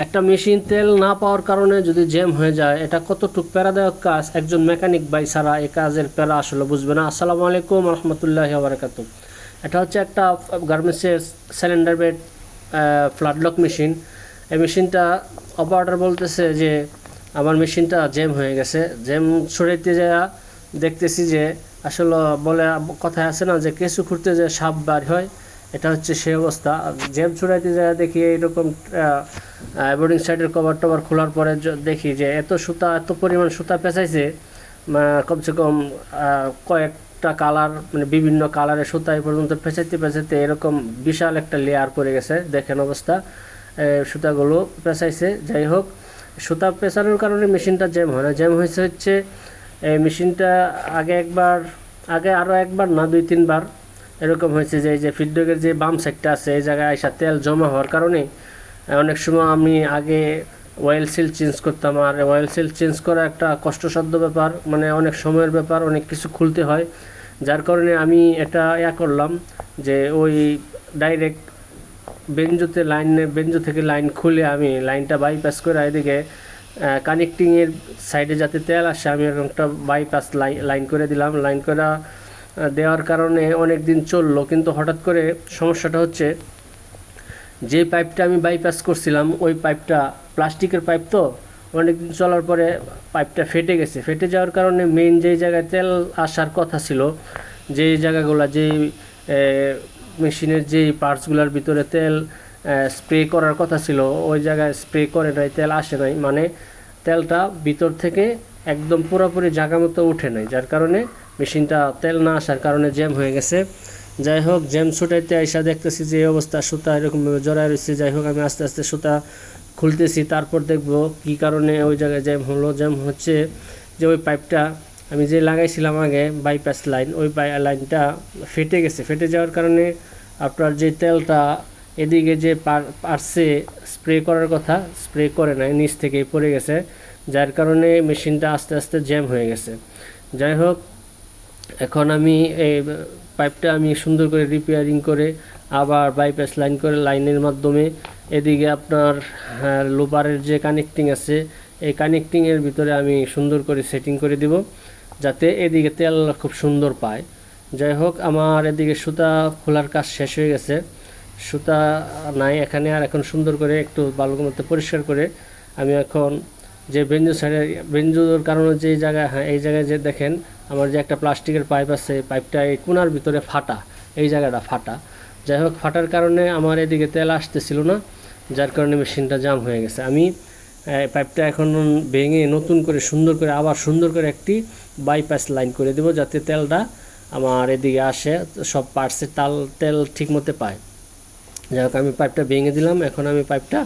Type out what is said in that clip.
একটা মেশিন তেল না পাওয়ার কারণে যদি জ্যাম হয়ে যায়, এটা কতটুকু প্যারাদায়ক কাজ, একজন মেকানিক ভাই ছাড়া এই কাজের প্যারা আসলে বুঝবে না। আসসালামু আলাইকুম রহমতুল্লাহি ওয়া বারাকাতুহু। এটা হচ্ছে একটা গার্মেন্টসের সিলিন্ডার বেড ফ্লাডলক মেশিন। এই মেশিনটা অপারেটর বলতেছে যে আমার মেশিনটা জ্যাম হয়ে গেছে। জ্যাম ছড়াইতে যাওয়া দেখতেছি যে আসলে বলে কথায় আছে না যে কেঁচু খুঁড়তে যে সাপ বার হয়, এটা হচ্ছে সেই অবস্থা। জ্যাম ছড়াইতে যায় দেখি এইরকম বোর্ডিং সাইডের কভার টভার খোলার পরে দেখি যে এত সুতা, এত পরিমাণ সুতা পেঁচাইছে, কমসে কম কয়েকটা কালার, মানে বিভিন্ন কালারের সুতা এই পর্যন্ত পেঁচাইতে পেঁচাইতে এরকম বিশাল একটা লেয়ার পড়ে গেছে। দেখেন অবস্থা, সুতাগুলো পেঁচাইছে। যাই হোক, সুতা পেঁচানোর কারণে মেশিনটা জ্যাম হয় না। জ্যাম হয়েছে হচ্ছে এই মেশিনটা আগে আরও একবার না 2-3 বার এরকম হয়েছে যে এই যে ফিডব্যাকের যে বাম সাইডটা আছে এই জায়গায় আইসা তেল জমা হওয়ার কারণে অনেক সময় আমি আগে অয়েল সিল চেঞ্জ করতাম, আর অয়েল সিল চেঞ্জ করা একটা কষ্টসাধ্য ব্যাপার, মানে অনেক সময়ের ব্যাপার, অনেক কিছু খুলতে হয়। যার কারণে আমি এটা করলাম যে ওই ডাইরেক্ট বেঞ্জো থেকে লাইন খুলে আমি লাইনটা বাইপাস করে এদিকে কানেক্টিংয়ের সাইডে যাতে তেল আসে আমি একটা বাইপাস লাইন করে দিলাম। লাইন করা দেওয়ার কারণে অনেক দিন চললো, কিন্তু হঠাৎ করে সমস্যাটা হচ্ছে যে পাইপটা আমি বাইপাস করছিলাম ওই পাইপটা প্লাস্টিকের পাইপ, তো অনেক দিন চলার পরে পাইপটা ফেটে গেছে। ফেটে যাওয়ার কারণে মেইন যেই জায়গায় তেল আসার কথা ছিল, যেই জায়গাগুলো, যেই মেশিনের যেই পার্টসগুলোর ভিতরে তেল স্প্রে করার কথা ছিল ওই জায়গায় স্প্রে করে নাই, তেল আসে নাই, মানে তেলটা ভিতর থেকে একদম পুরোপুরি জায়গা মতো উঠে নাই। যার কারণে মেশিনটা তেল না আসার কারণে জ্যাম হয়ে গেছে। যাই হোক, জ্যাম ছুটাইতে আইসা দেখতেছি যে অবস্থা, সুতা এরকমভাবে জড়ায় রয়েছে। যাই হোক, আমি আস্তে আস্তে সুতা খুলতেছি, তারপর দেখবো কী কারণে ওই জায়গায় জ্যাম হলো। জ্যাম হচ্ছে যে ওই পাইপটা আমি যে লাগাইছিলাম আগে বাইপাস লাইন, ওই লাইনটা ফেটে গেছে। ফেটে যাওয়ার কারণে আপনার যে তেলটা এদিকে যে পার্সে স্প্রে করার কথা স্প্রে করে নাই, নিচ থেকেই পড়ে গেছে। যার কারণে মেশিনটা আস্তে আস্তে জ্যাম হয়ে গেছে। যাই হোক, এখন আমি এই পাইপটা আমি সুন্দর করে রিপেয়ারিং করে আবার বাইপাস লাইন করে লাইনের মাধ্যমে এদিকে আপনার লোপারের যে কানেক্টিং আছে এই কানেক্টিংয়ের ভিতরে আমি সুন্দর করে সেটিং করে দিব যাতে এদিকে তেল খুব সুন্দর পায়। যাই হোক, আমার এদিকে সুতা খোলার কাজ শেষ হয়ে গেছে, সুতা নাই এখানে। আর এখন সুন্দর করে একটু ভালো মতো পরিষ্কার করে আমি এখন যে বেঞ্জোর কারণে যে জায়গায়, হ্যাঁ এই জায়গায় যে দেখেন আমার যে একটা প্লাস্টিকের পাইপ আছে, পাইপটা এই কোনার ভিতরে ফাটা, এই জায়গাটা ফাটা। যাই হোক, ফাটার কারণে আমার এদিকে তেল আসতেছিল না, যার কারণে মেশিনটা জাম হয়ে গেছে। আমি পাইপটা এখন ভেঙে নতুন করে সুন্দর করে আবার সুন্দর করে একটি বাইপাস লাইন করে দেবো যাতে তেলটা আমার এদিকে আসে, সব পার্টসের তেল ঠিক মতো পায়। যাই হোক, আমি পাইপটা ভেঙে দিলাম। এখন আমি পাইপটা